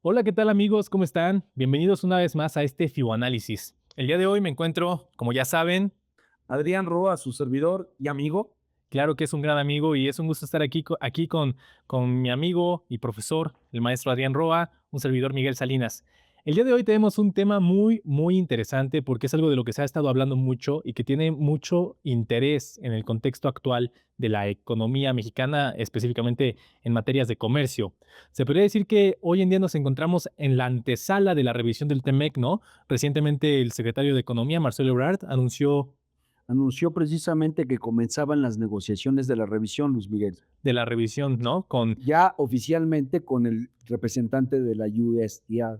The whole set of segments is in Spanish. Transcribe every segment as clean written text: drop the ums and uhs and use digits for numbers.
Hola, ¿qué tal amigos? ¿Cómo están? Bienvenidos una vez más a este FIBO Análisis. El día de hoy me encuentro, como ya saben, Adrián Roa, su servidor y amigo. claro que es un gran amigo y es un gusto estar aquí con mi amigo y profesor, el maestro Adrián Roa, un servidor Miguel Salinas. El día de hoy tenemos un tema muy interesante porque es algo de lo que se ha estado hablando mucho y que tiene mucho interés en el contexto actual de la economía mexicana, específicamente en materias de comercio. Se podría decir que hoy en día nos encontramos en la antesala de la revisión del TEMEC, ¿no? Recientemente el secretario de Economía, Marcelo Ebrard, anunció Anunció precisamente que comenzaban las negociaciones de la revisión, Luis Miguel, de la revisión, ¿no? Con ya oficialmente con el representante de la USDA.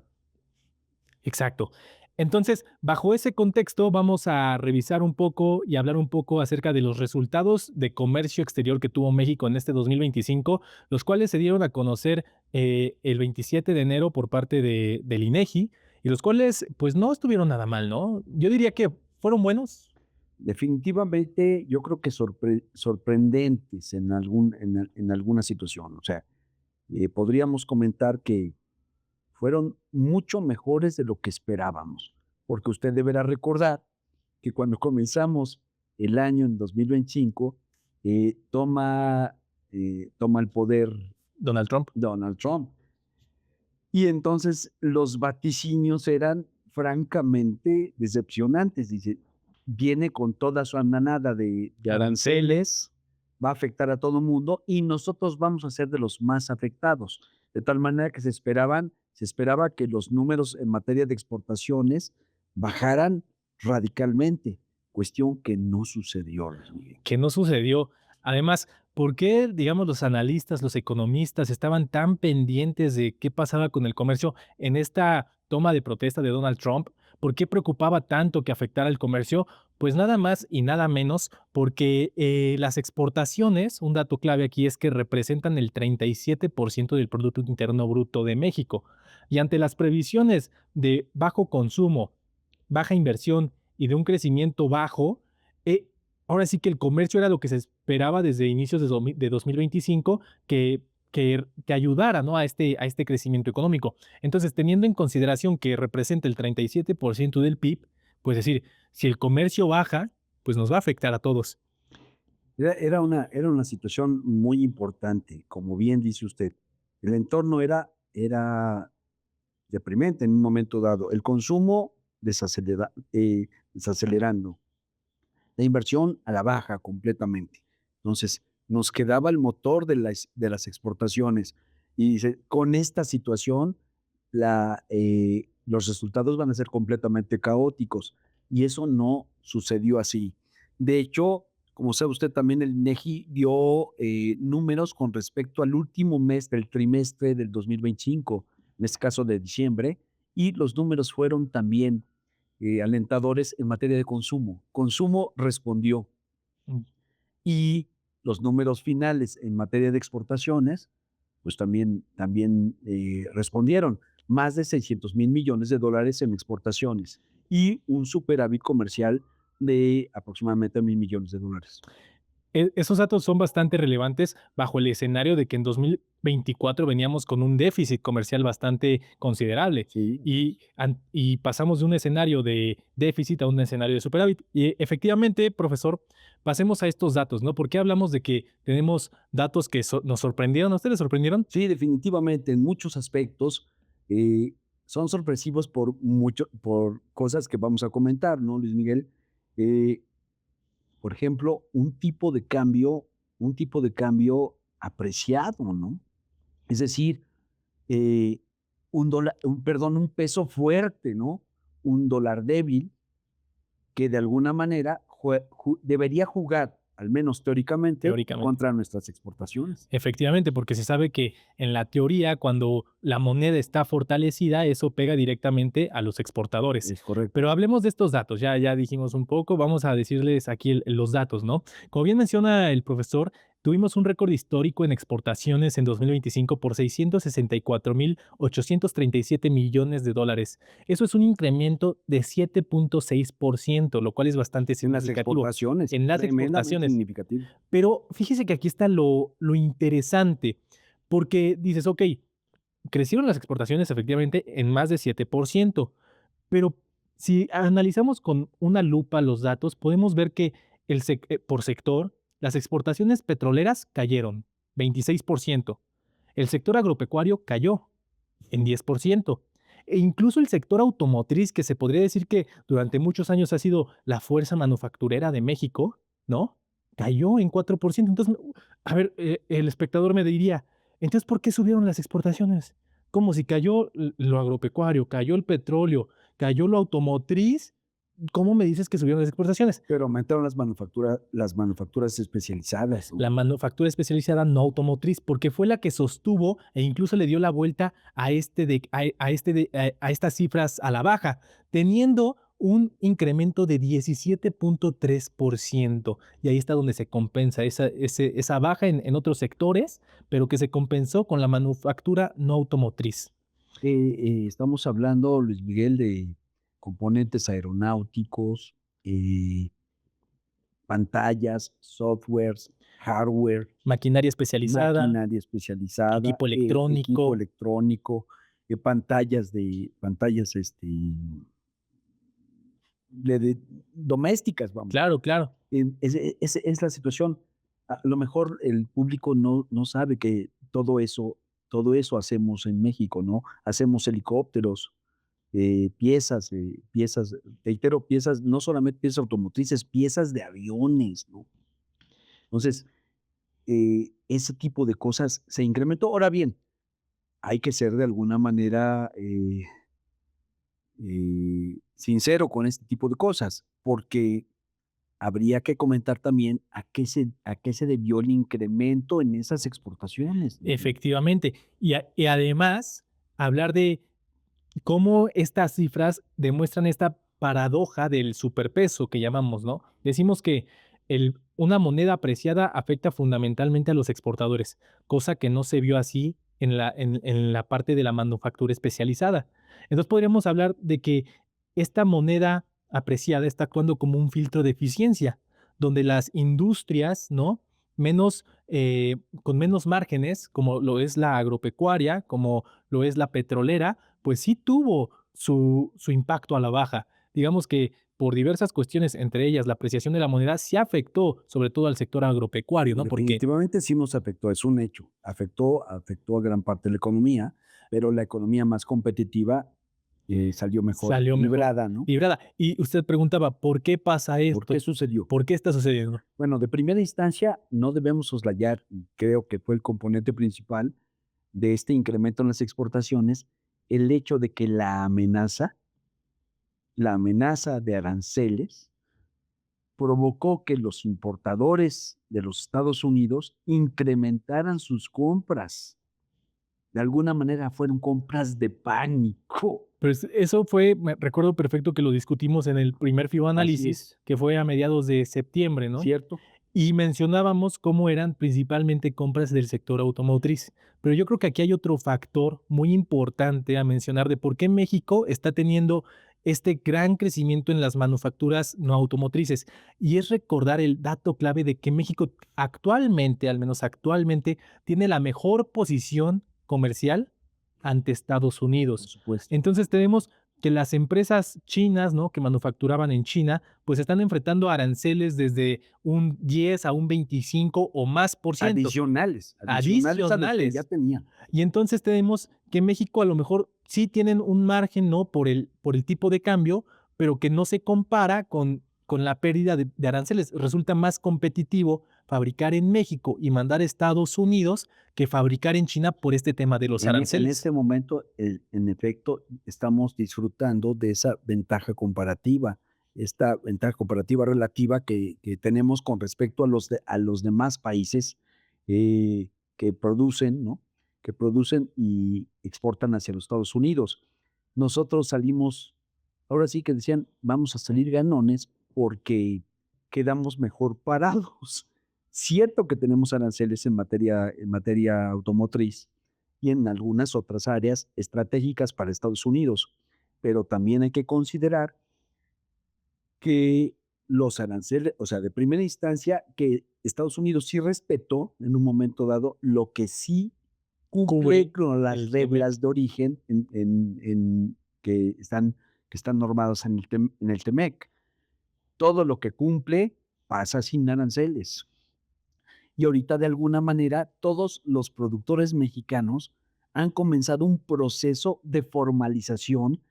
Exacto. Entonces, bajo ese contexto, vamos a revisar un poco y hablar un poco acerca de los resultados de comercio exterior que tuvo México en este 2025, los cuales se dieron a conocer el 27 de enero por parte del INEGI y los cuales, pues, no estuvieron nada mal, ¿no? Yo diría que fueron buenos. Definitivamente, yo creo que sorprendentes en alguna situación. O sea, podríamos comentar que fueron mucho mejores de lo que esperábamos, porque usted deberá recordar que cuando comenzamos el año en 2025, toma el poder Donald Trump. Donald Trump. Y entonces los vaticinios eran francamente decepcionantes. Dice, viene con toda su andanada de aranceles, Aranceles. va a afectar a todo el mundo y nosotros vamos a ser de los más afectados. De tal manera que se esperaba que los números en materia de exportaciones bajaran radicalmente, cuestión que no sucedió, Luis Miguel. Que no sucedió. Además, ¿por qué, digamos, los analistas, los economistas estaban tan pendientes de qué pasaba con el comercio en esta toma de protesta de Donald Trump? ¿Por qué preocupaba tanto que afectara el comercio? Pues nada más y nada menos porque las exportaciones, un dato clave aquí es que representan el 37% del Producto Interno Bruto de México. Y ante las previsiones de bajo consumo, baja inversión y de un crecimiento bajo, eh, ahora sí que el comercio era lo que se esperaba desde inicios de 2025 que ayudara, ¿no? A este crecimiento económico. Entonces, teniendo en consideración que representa el 37% del PIB, pues decir, si el comercio baja, pues nos va a afectar a todos. Era una situación muy importante, como bien dice usted. El entorno era deprimente en un momento dado. El consumo desacelerando, la inversión a la baja completamente. Entonces, nos quedaba el motor de las exportaciones. Y dice, con esta situación, los resultados van a ser completamente caóticos. Y eso no sucedió así. De hecho, como sabe usted, también el INEGI dio números con respecto al último mes del trimestre del 2025, en este caso de diciembre, y los números fueron también alentadores en materia de consumo. Consumo respondió Mm. y los números finales en materia de exportaciones, pues también respondieron. Más de 600,000 millones de dólares en exportaciones y un superávit comercial de aproximadamente 1,000 millones de dólares. Esos datos son bastante relevantes bajo el escenario de que en 2024 veníamos con un déficit comercial bastante considerable Sí, y pasamos de un escenario de déficit a un escenario de superávit. Y efectivamente, profesor, pasemos a estos datos, ¿no? ¿Por qué hablamos de que tenemos datos que nos sorprendieron? ¿A ustedes les sorprendieron? sí, definitivamente, en muchos aspectos eh, son sorpresivos por cosas que vamos a comentar, ¿no, Luis Miguel? Eh, por ejemplo, un tipo de cambio apreciado, ¿no? Es decir, eh, un peso fuerte, ¿no? Un dólar débil que de alguna manera debería jugar, al menos teóricamente, Teóricamente. contra nuestras exportaciones. Efectivamente, porque se sabe que en la teoría, cuando la moneda está fortalecida, eso pega directamente a los exportadores. Es correcto. Pero hablemos de estos datos, ya dijimos un poco, vamos a decirles aquí los datos, ¿no? Como bien menciona el profesor, tuvimos un récord histórico en exportaciones en 2025 por 664,837 millones de dólares. Eso es un incremento de 7,6%, lo cual es bastante En las significativo exportaciones, en las tremendamente exportaciones. significativo. Pero fíjese que aquí está lo interesante, porque dices, ok, crecieron las exportaciones efectivamente en más de 7%. Pero si analizamos con una lupa los datos, podemos ver que por sector, las exportaciones petroleras cayeron 26%, el sector agropecuario cayó en 10%, e incluso el sector automotriz, que se podría decir que durante muchos años ha sido la fuerza manufacturera de México, ¿no? Cayó en 4%. Entonces, a ver, el espectador me diría, entonces, ¿por qué subieron las exportaciones? Como si cayó lo agropecuario, cayó el petróleo, cayó lo automotriz, ¿cómo me dices que subieron las exportaciones? Pero aumentaron las manufacturas especializadas, ¿no? La manufactura especializada no automotriz, porque fue la que sostuvo e incluso le dio la vuelta a estas cifras a la baja, teniendo un incremento de 17.3%. Y ahí está donde se compensa esa baja en otros sectores, pero que se compensó con la manufactura no automotriz. Estamos hablando, Luis Miguel, de componentes aeronáuticos, eh, pantallas, softwares, hardware, Maquinaria especializada, maquinaria especializada, equipo equipo electrónico. electrónico, pantallas, de domésticas, vamos. Claro, claro. Es la situación. A lo mejor el público no sabe que todo eso hacemos en México, ¿no? Hacemos helicópteros, piezas, reitero, piezas, no solamente piezas automotrices, piezas de aviones, ¿no? Entonces, ese tipo de cosas se incrementó. Ahora bien, hay que ser de alguna manera, sincero con este tipo de cosas, porque habría que comentar también a qué se debió el incremento en esas exportaciones, ¿no? Efectivamente. Y además, hablar de cómo estas cifras demuestran esta paradoja del superpeso que llamamos, ¿no? Decimos que una moneda apreciada afecta fundamentalmente a los exportadores, cosa que no se vio así en la parte de la manufactura especializada. Entonces podríamos hablar de que esta moneda apreciada está actuando como un filtro de eficiencia, donde las industrias, ¿no? Menos, con menos márgenes, como lo es la agropecuaria, como lo es la petrolera, pues sí tuvo su impacto a la baja. Digamos que por diversas cuestiones, entre ellas la apreciación de la moneda, sí afectó sobre todo al sector agropecuario, ¿no? Porque Definitivamente sí nos afectó, es un hecho. Afectó a gran parte de la economía, pero la economía más competitiva, salió mejor salió mejor librada, ¿no? librada. Y usted preguntaba, ¿por qué pasa ¿Por qué esto? sucedió? ¿Por qué está sucediendo? Bueno, de primera instancia, no debemos soslayar, y creo que fue el componente principal de este incremento en las exportaciones, el hecho de que la amenaza de aranceles provocó que los importadores de los Estados Unidos incrementaran sus compras. De alguna manera fueron compras de pánico. Pues eso fue, me recuerdo perfecto que lo discutimos en el primer FIBO Así análisis, es, que fue a mediados de septiembre, ¿no? ¿cierto? Y mencionábamos cómo eran principalmente compras del sector automotriz. Pero yo creo que aquí hay otro factor muy importante a mencionar de por qué México está teniendo este gran crecimiento en las manufacturas no automotrices. Y es recordar el dato clave de que México actualmente, al menos actualmente, tiene la mejor posición comercial ante Estados Por Unidos. supuesto. Entonces tenemos que las empresas chinas, ¿no? Que manufacturaban en China, pues están enfrentando aranceles desde un 10 a un 25 o más por ciento Adicionales a los que ya adicionales. tenía. Y entonces tenemos que México a lo mejor sí tienen un margen, ¿no? Por el tipo de cambio, pero que no se compara con la pérdida de aranceles. Resulta más competitivo fabricar en México y mandar a Estados Unidos que fabricar en China por este tema de los En aranceles. este momento, en efecto, estamos disfrutando de esa ventaja comparativa, esta ventaja comparativa relativa que tenemos con respecto a los demás países, que producen, ¿no? Que producen y exportan hacia los Estados Unidos. Nosotros salimos, ahora sí que decían, vamos a salir ganones porque quedamos mejor parados. Cierto que tenemos aranceles en materia automotriz, y en algunas otras áreas estratégicas para Estados Unidos. Pero también hay que considerar que los aranceles, o sea, de primera instancia, que Estados Unidos sí respetó en un momento dado, lo que sí cumple Cubre con las el TEMEC. reglas de origen que están normadas en el TEMEC. Todo lo que cumple pasa sin aranceles. Y ahorita, de alguna manera, todos los productores mexicanos han comenzado un proceso de formalización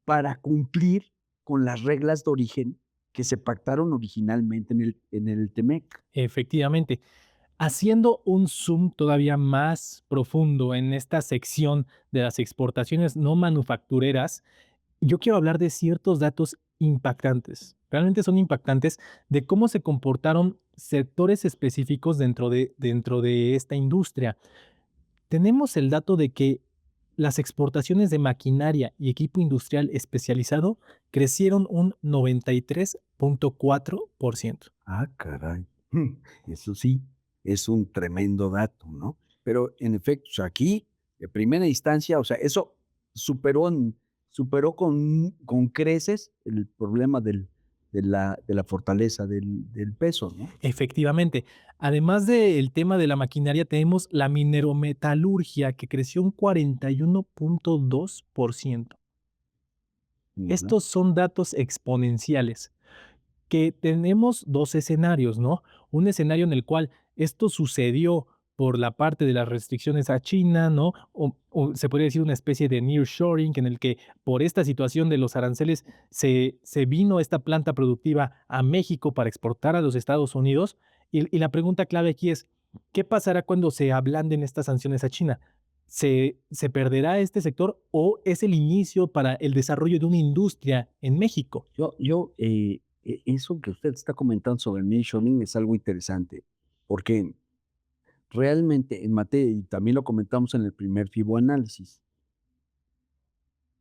para cumplir con las reglas de origen que se pactaron originalmente en el TEMEC. Efectivamente. Haciendo un zoom todavía más profundo en esta sección de las exportaciones no manufactureras, yo quiero hablar de ciertos datos impactantes. Realmente son impactantes de cómo se comportaron sectores específicos dentro de esta industria. Tenemos el dato de que las exportaciones de maquinaria y equipo industrial especializado crecieron un 93.4%. Ah, caray. Eso sí, es un tremendo dato, ¿no? Pero en efecto, o sea, aquí, de primera instancia, o sea, eso superó, superó con creces el problema de la fortaleza del peso, ¿no? Efectivamente. Además del tema de la maquinaria, tenemos la minerometalurgia, que creció un 41.2%. Ujú. Estos son datos exponenciales, que tenemos 2 escenarios, ¿no? Un escenario en el cual esto sucedió por la parte de las restricciones a China, ¿no? O se podría decir una especie de nearshoring, en el que por esta situación de los aranceles se vino esta planta productiva a México para exportar a los Estados Unidos. Y la pregunta clave aquí es, ¿qué pasará cuando se ablanden estas sanciones a China? ¿Se perderá este sector o es el inicio para el desarrollo de una industria en México? Eso que usted está comentando sobre el nearshoring es algo interesante, porque realmente en materia, y también lo comentamos en el primer FIBO análisis,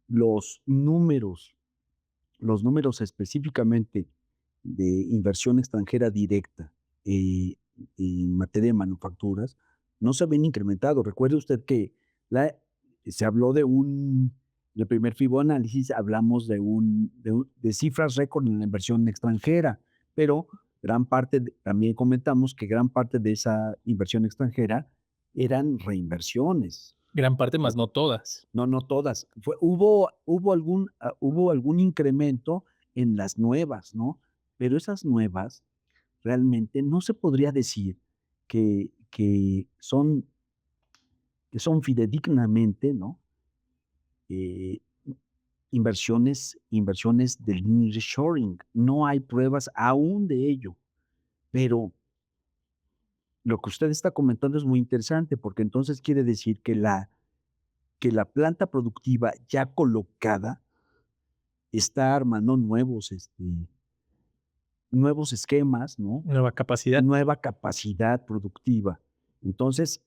los números los números específicamente de inversión extranjera directa, eh, en materia de manufacturas, no se habían incrementado. Recuerde usted que la se habló en el primer FIBO análisis hablamos de cifras récord en la inversión extranjera, pero gran parte también comentamos que gran parte de esa inversión extranjera eran reinversiones. Gran parte, más no todas. No, no todas. Hubo algún incremento en las nuevas, ¿no? Pero esas nuevas realmente no se podría decir que son fidedignamente, ¿no? Eh, inversiones del nearshoring. No hay pruebas aún de ello, pero lo que usted está comentando es muy interesante, porque entonces quiere decir que la planta productiva ya colocada está armando nuevos esquemas, ¿no? Nueva capacidad. Nueva capacidad productiva. Entonces,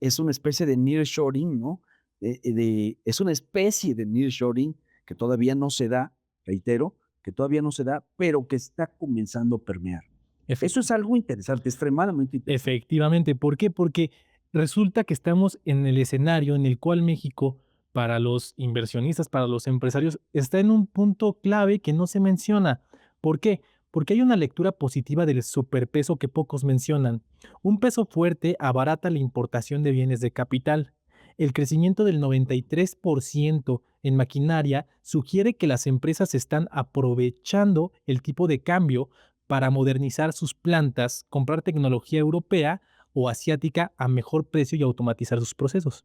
es una especie de nearshoring, ¿no? Es una especie de nearshoring que todavía no se da, reitero, que todavía no se da, pero que está comenzando a permear. Efe Eso es algo interesante, extremadamente interesante. Efectivamente, ¿por qué? Porque resulta que estamos en el escenario en el cual México, para los inversionistas, para los empresarios, está en un punto clave que no se menciona. ¿Por qué? Porque hay una lectura positiva del superpeso que pocos mencionan. Un peso fuerte abarata la importación de bienes de capital. El crecimiento del 93% en maquinaria sugiere que las empresas están aprovechando el tipo de cambio para modernizar sus plantas, comprar tecnología europea o asiática a mejor precio y automatizar sus procesos.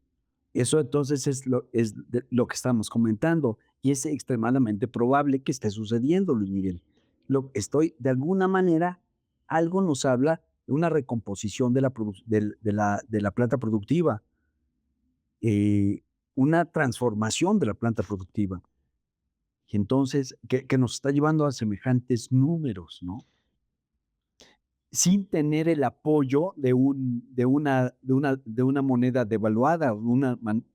Eso entonces lo que estamos comentando y es extremadamente probable que esté sucediendo, Luis Miguel. De alguna manera, algo nos habla de una recomposición de la planta productiva, eh, una transformación de la planta productiva. Y entonces, que nos está llevando a semejantes números, ¿no? Sin tener el apoyo de una moneda devaluada,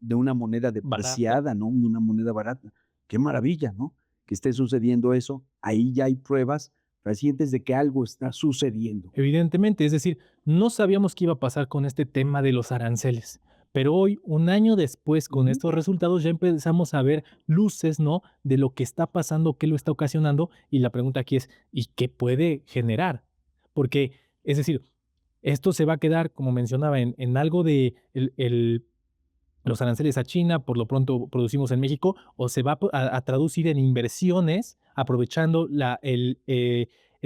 de una moneda Barata. depreciada, ¿no? Una moneda barata. Qué maravilla, ¿no? Que esté sucediendo eso. Ahí ya hay pruebas recientes de que algo está sucediendo. Evidentemente, es decir, no sabíamos qué iba a pasar con este tema de los aranceles, pero hoy, un año después, con Ujú. estos resultados, ya empezamos a ver luces, ¿no? De lo que está pasando, qué lo está ocasionando, y la pregunta aquí es, ¿y qué puede generar? Porque, es decir, esto se va a quedar, como mencionaba, en algo de los aranceles a China, por lo pronto producimos en México, o se va a traducir en inversiones, aprovechando el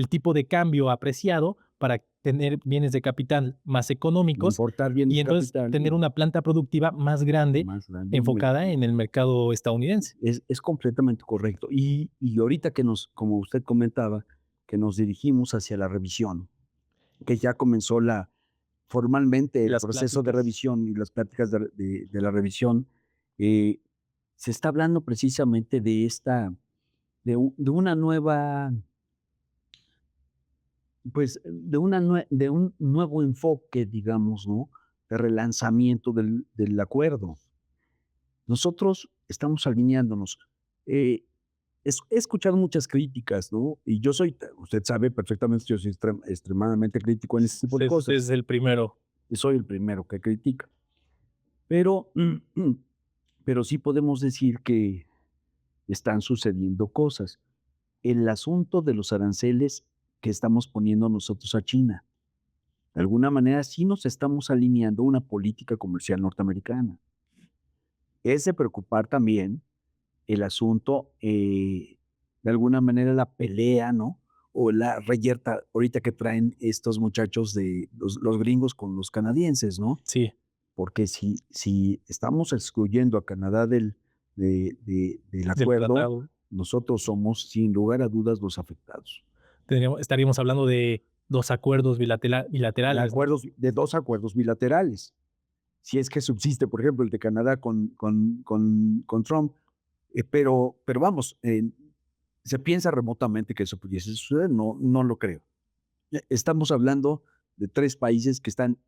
tipo de cambio apreciado para tener bienes de capital más económicos Importar bienes y de entonces capital tener una planta productiva más grande más grande en enfocada México. en el mercado estadounidense. Es completamente correcto. Y ahorita que como usted comentaba, que nos dirigimos hacia la revisión, que ya comenzó formalmente el Las proceso de pláticas. revisión y las pláticas de la revisión, eh, se está hablando precisamente de una nueva, pues, de un nuevo enfoque, digamos, ¿no? De relanzamiento del acuerdo. Nosotros estamos alineándonos. Eh, he escuchado muchas críticas, ¿no? Y usted sabe perfectamente, yo soy extremadamente crítico en este tipo de Usted cosas. es el primero. Y soy el primero que critica. Pero, pero sí podemos decir que están sucediendo cosas. El asunto de los aranceles que estamos poniendo nosotros a China. De alguna manera sí nos estamos alineando a una política comercial norteamericana. Es de preocupar también el asunto, de alguna manera la pelea, ¿no? O la reyerta ahorita que traen estos muchachos de los gringos con los canadienses, ¿no? Sí, Porque si estamos excluyendo a Canadá del del acuerdo, tratado. nosotros somos, sin lugar a dudas, los afectados. Estaríamos hablando de 2 acuerdos De bilaterales, ¿no? acuerdos de 2 acuerdos bilaterales. Si es que subsiste, por ejemplo, el de Canadá con Trump, pero vamos, se piensa remotamente que eso pudiese suceder, no lo creo. Estamos hablando de 3 países que están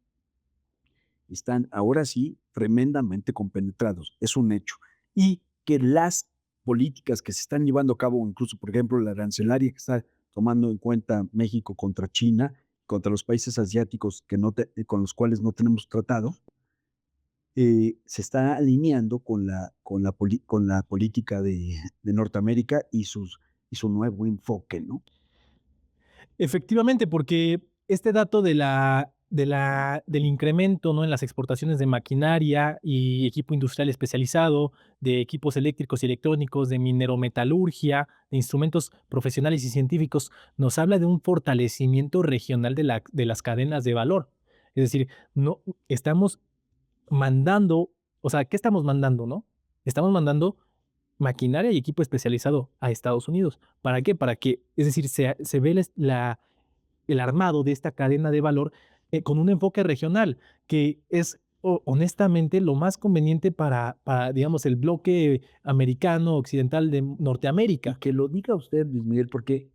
ahora sí tremendamente compenetrados, es un hecho. Y que las políticas que se están llevando a cabo, incluso, por ejemplo, la arancelaria que está tomando en cuenta México contra China, contra los países asiáticos con los cuales no tenemos tratado, se está alineando con la política de Norteamérica y su nuevo enfoque, ¿no? Efectivamente, porque este dato del incremento, ¿no?, en las exportaciones de maquinaria y equipo industrial especializado, de equipos eléctricos y electrónicos, de minerometalurgia, de instrumentos profesionales y científicos, nos habla de un fortalecimiento regional de las cadenas de valor. Es decir, no estamos mandando, o sea, ¿qué estamos mandando, no? Estamos mandando maquinaria y equipo especializado a Estados Unidos. ¿Para qué? Para que, es decir, se ve el armado de esta cadena de valor con un enfoque regional, que es honestamente lo más conveniente digamos, el bloque americano occidental de Y Norteamérica. que lo diga usted, Luis Miguel, porque,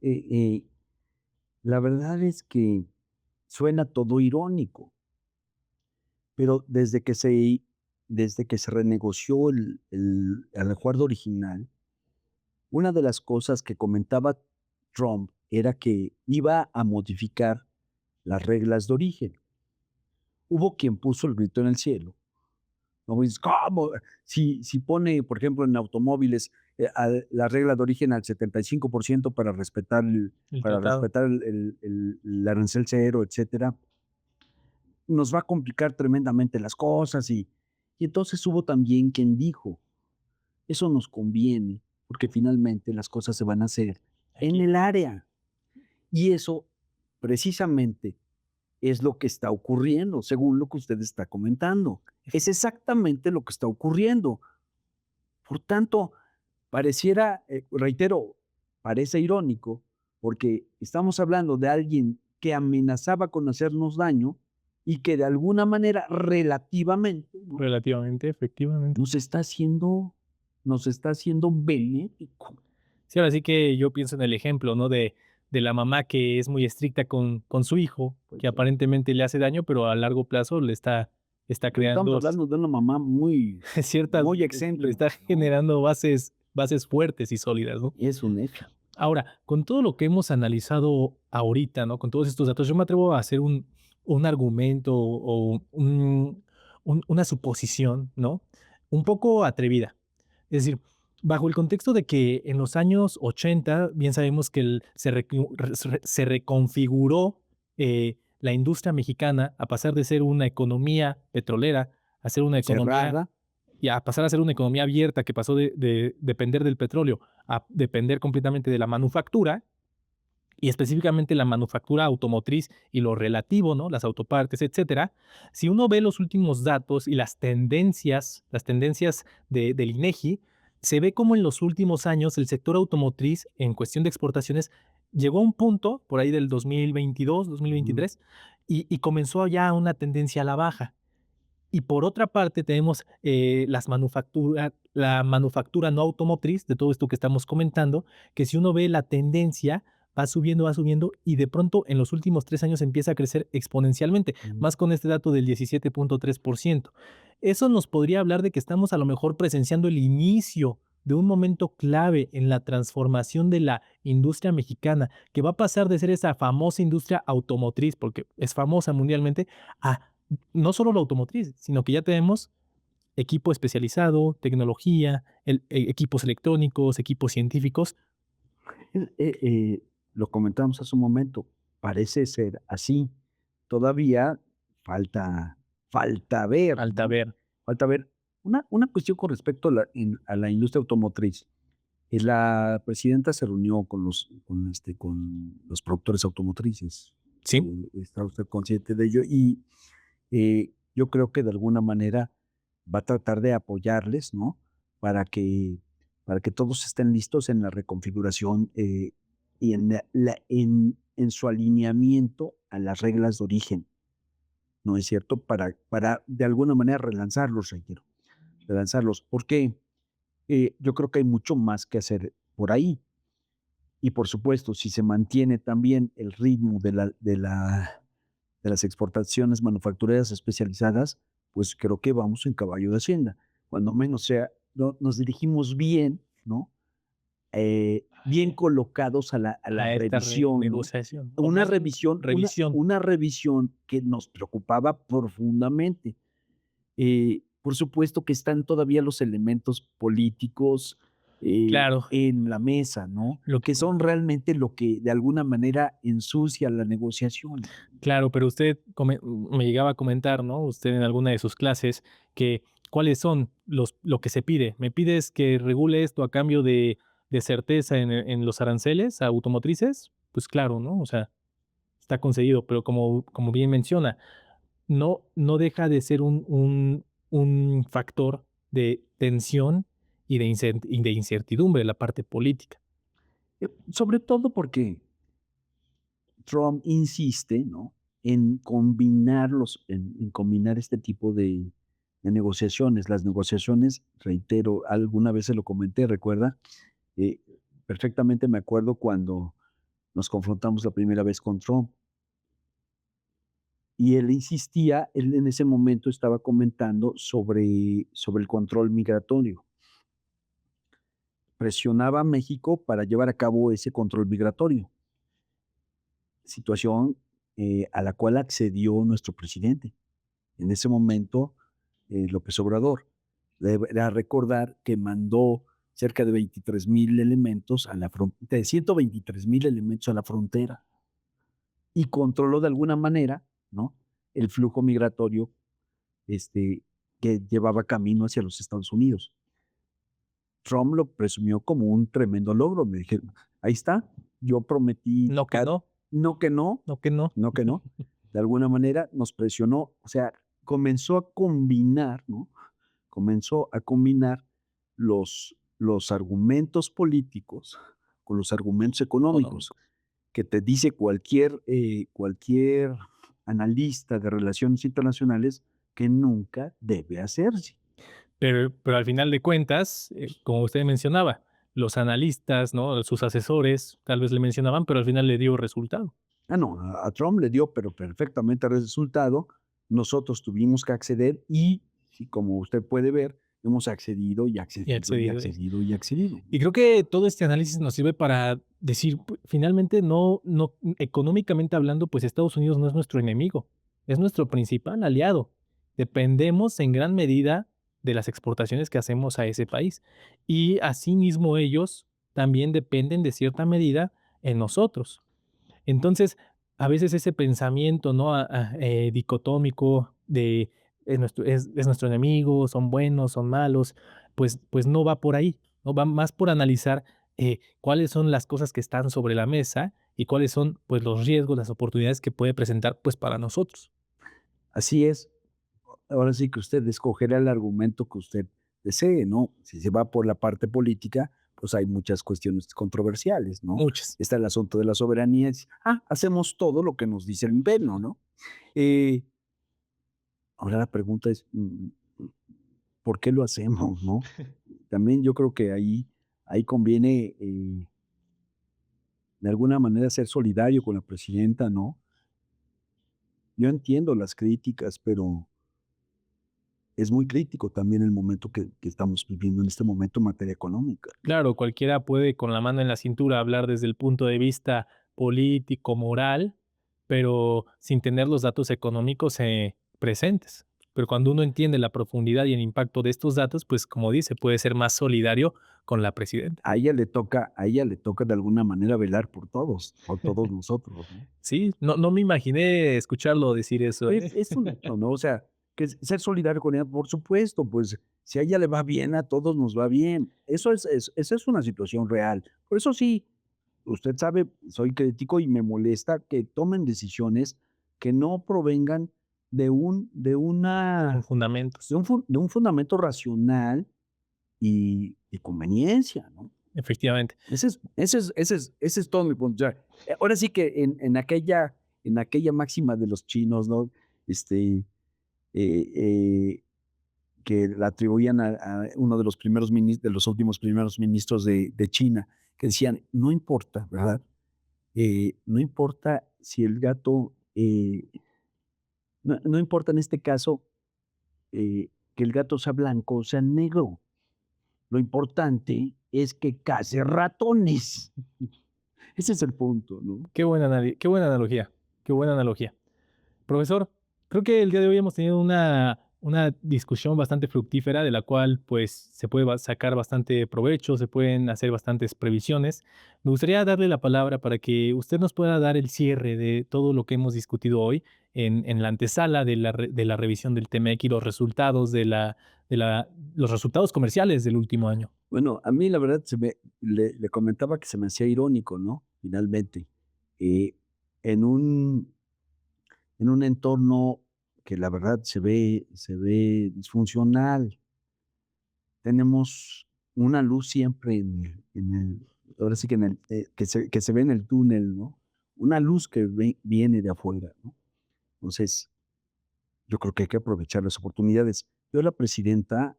la verdad es que suena todo irónico, pero desde que se renegoció el acuerdo original, una de las cosas que comentaba Trump era que iba a modificar las reglas de origen. Hubo quien puso el grito en el cielo. No, dices, ¿cómo? Si pone, por ejemplo, en automóviles, la regla de origen al 75% El para tratado. respetar el arancel cero, etcétera, nos va a complicar tremendamente las cosas. Y entonces hubo también quien dijo, eso nos conviene, porque finalmente las cosas se van a hacer en Aquí. el área. Y eso, precisamente, es lo que está ocurriendo, según lo que usted está comentando. Es exactamente lo que está ocurriendo. Por tanto, pareciera, reitero, parece irónico, porque estamos hablando de alguien que amenazaba con hacernos daño y que de alguna manera, relativamente, ¿no? Relativamente, efectivamente. Nos está haciendo nos está haciendo benéfico. Sí, ahora sí que yo pienso en el ejemplo, ¿no? De la mamá que es muy estricta con su hijo, Pues que sí, aparentemente le hace daño, pero a largo plazo está pero estamos creando hablando de una mamá ciertas, muy le está excéntrica, ¿no? generando bases fuertes y sólidas, ¿no? Es un hecho. Ahora, con todo lo que hemos analizado ahorita, ¿no? Con todos estos datos, yo me atrevo a hacer un argumento o una suposición, ¿no? Un poco atrevida. Es decir, bajo el contexto de que en los años 80, bien sabemos que se reconfiguró la industria mexicana a pasar de ser una economía petrolera a ser una economía Cerrada, y a pasar a ser una economía abierta que pasó de depender del petróleo a depender completamente de la manufactura, y específicamente la manufactura automotriz y lo relativo, ¿no? Las autopartes, etcétera. Si uno ve los últimos datos y las tendencias del INEGI, se ve como en los últimos años el sector automotriz en cuestión de exportaciones llegó a un punto por ahí del 2022, Ujú, 2023 y comenzó ya una tendencia a la baja. Y por otra parte, tenemos la manufactura no automotriz, de todo esto que estamos comentando, que si uno ve la tendencia, va subiendo, y de pronto en los últimos 3 años empieza a crecer exponencialmente, ujú. más con este dato del 17.3%. Eso nos podría hablar de que estamos a lo mejor presenciando el inicio de un momento clave en la transformación de la industria mexicana, que va a pasar de ser esa famosa industria automotriz, porque es famosa mundialmente, a no solo la automotriz, sino que ya tenemos equipo especializado, tecnología, equipos electrónicos, equipos científicos. Lo comentamos hace un momento, parece ser así. Todavía falta falta ver, Falta ¿no? ver. Falta ver. Una cuestión con respecto a la industria automotriz. La presidenta se reunió con los productores automotrices. Sí, ¿Está usted consciente de ello? Y, yo creo que de alguna manera va a tratar de apoyarles, ¿no? Para que para que todos estén listos en la reconfiguración, y en su alineamiento a las reglas de origen, ¿no es cierto? Para de alguna manera relanzarlos, reitero, relanzarlos. ¿Por qué? Yo creo que hay mucho más que hacer por ahí. Y por supuesto, si se mantiene también el ritmo de las exportaciones manufactureras especializadas, pues creo que vamos en caballo de Hacienda. Cuando menos sea, nos dirigimos bien, ¿no? Bien colocados a la a esta revisión, ¿no? negociación, o más bien revisión. Una revisión que nos preocupaba profundamente. Por supuesto que están todavía los elementos políticos, Claro, en la mesa, ¿no? lo Que son realmente lo que de alguna manera ensucia la negociación. claro, pero usted me llegaba a comentar, ¿no? Usted en alguna de sus clases que cuáles son lo que se pide. ¿Me pides que regule esto a cambio de certeza en los aranceles a automotrices? Pues claro, ¿no? O sea, está concedido, pero como bien menciona, no deja de ser un factor de tensión y de incertidumbre la parte política. Sobre todo porque Trump insiste, ¿no? En combinar este tipo de negociaciones. Las negociaciones, reitero, alguna vez se lo comenté, ¿recuerda? Eh, Perfectamente me acuerdo cuando nos confrontamos la primera vez con Trump. Y él insistía, él en ese momento estaba comentando sobre el control migratorio. Presionaba a México para llevar a cabo ese control migratorio, situación, a la cual accedió nuestro presidente. En ese momento, López Obrador. Deberá recordar que mandó cerca de 23,000 elementos a la frontera, de 123,000 elementos a la frontera y controló de alguna manera, ¿no? El flujo migratorio, que llevaba camino hacia los Estados Unidos. Trump lo presumió como un tremendo logro. Me dije, ahí está, yo prometí, No que no, no que no, no que no. no que no. De alguna manera nos presionó, o sea, comenzó a combinar, ¿no? Comenzó a combinar los argumentos políticos con los argumentos económicos, Económicos. que te dice cualquier analista de relaciones internacionales que nunca debe hacerse. Pero al final de cuentas, como usted mencionaba, los analistas, ¿no? Sus asesores tal vez le mencionaban, pero al final le dio resultado. Ah, no, a Trump le dio, pero perfectamente el resultado. Nosotros tuvimos que acceder y, sí, como usted puede ver, hemos accedido y Y accedido y accedido. accedido y accedido. Y creo que todo este análisis nos sirve para decir, finalmente no, económicamente hablando, pues Estados Unidos no es nuestro enemigo, es nuestro principal aliado. Dependemos en gran medida de las exportaciones que hacemos a ese país. Y asimismo ellos también dependen de cierta medida en nosotros. Entonces, a veces ese pensamiento, ¿no? Dicotómico de es nuestro enemigo, son buenos, son malos, pues no va por ahí, ¿no? Va más por analizar, cuáles son las cosas que están sobre la mesa y cuáles son, pues, los riesgos, las oportunidades que puede presentar, pues, para nosotros. Así es. Ahora sí que usted escogerá el argumento que usted desee, ¿no? Si se va por la parte política, pues hay muchas cuestiones controversiales, ¿no? Muchas. Está el asunto de la soberanía, hacemos todo lo que nos dice el imperio, ¿no? Eh, ahora la pregunta es, ¿por qué lo hacemos, no? También yo creo que ahí conviene, de alguna manera ser solidario con la presidenta, ¿no? Yo entiendo las críticas, pero es muy crítico también el momento que estamos viviendo en este momento en materia económica. Claro, cualquiera puede con la mano en la cintura hablar desde el punto de vista político, moral, pero sin tener los datos económicos, presentes. Pero cuando uno entiende la profundidad y el impacto de estos datos, pues, como dice, puede ser más solidario con la presidenta. A ella le toca de alguna manera velar por todos nosotros, ¿no? Sí, no me imaginé escucharlo decir eso, Es un hecho, ¿no? O sea, que ser solidario con ella, por supuesto, pues, si a ella le va bien, a todos nos va bien. Esa es una situación real. Por eso sí, usted sabe, soy crítico y me molesta que tomen decisiones que no provengan de un de con una fundamentos. de un fundamento racional y conveniencia, ¿no? Efectivamente. Ese es todo mi punto. O sea, ahora sí que en aquella máxima de los chinos, ¿no? Este, eh, que la atribuían a uno de los primeros de los últimos primeros ministros de China, que decían: "No importa, ¿verdad? No importa si el gato, no importa en este caso, que el gato sea blanco o sea negro, lo importante es que case ratones". Ese es el punto, ¿no? Qué buena analogía, qué buena analogía. Profesor, creo que el día de hoy hemos tenido una discusión bastante fructífera de la cual pues se puede sacar bastante provecho, se pueden hacer bastantes previsiones. Me gustaría darle la palabra para que usted nos pueda dar el cierre de todo lo que hemos discutido hoy en la antesala de de la revisión del TMX y los resultados los resultados comerciales del último año. Bueno, a mí la verdad le comentaba que se me hacía irónico, ¿no? Finalmente, eh, en un entorno que la verdad se ve disfuncional. Tenemos una luz siempre ahora sí que que se ve en el túnel, ¿no? Una luz que viene de afuera, ¿no? Entonces, yo creo que hay que aprovechar las oportunidades. Yo la presidenta,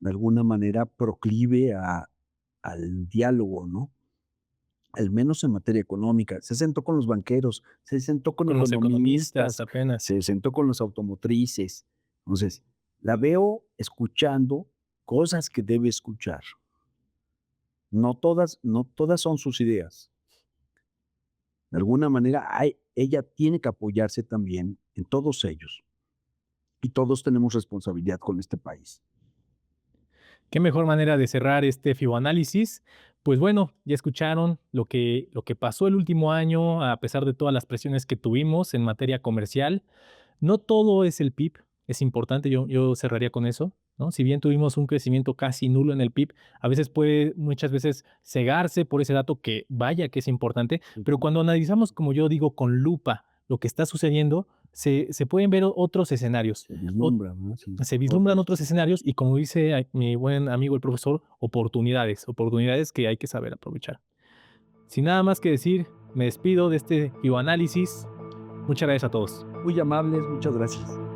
de alguna manera proclive al diálogo, ¿no? Al menos en materia económica. Se sentó con los banqueros, se sentó con Con los economistas economistas, apenas. se sentó con los automotrices. Entonces, la veo escuchando cosas que debe escuchar. No todas son sus ideas. De alguna manera, ella tiene que apoyarse también en todos ellos. Y todos tenemos responsabilidad con este país. Qué mejor manera de cerrar este FIBO-análisis. Pues bueno, ya escucharon lo que pasó el último año, a pesar de todas las presiones que tuvimos en materia comercial. No todo es el PIB, es importante, yo cerraría con eso, ¿no? Si bien tuvimos un crecimiento casi nulo en el PIB, a veces puede muchas veces cegarse por ese dato que vaya que es importante, pero Ujú. cuando analizamos, como yo digo, con lupa lo que está sucediendo, se pueden ver otros escenarios. Se vislumbra, ¿no? Sí, Se vislumbran otros. otros escenarios y como dice mi buen amigo el profesor, oportunidades, oportunidades que hay que saber aprovechar. Sin nada más que decir, me despido de este bioanálisis. Muchas gracias a todos. Muy amables, muchas gracias.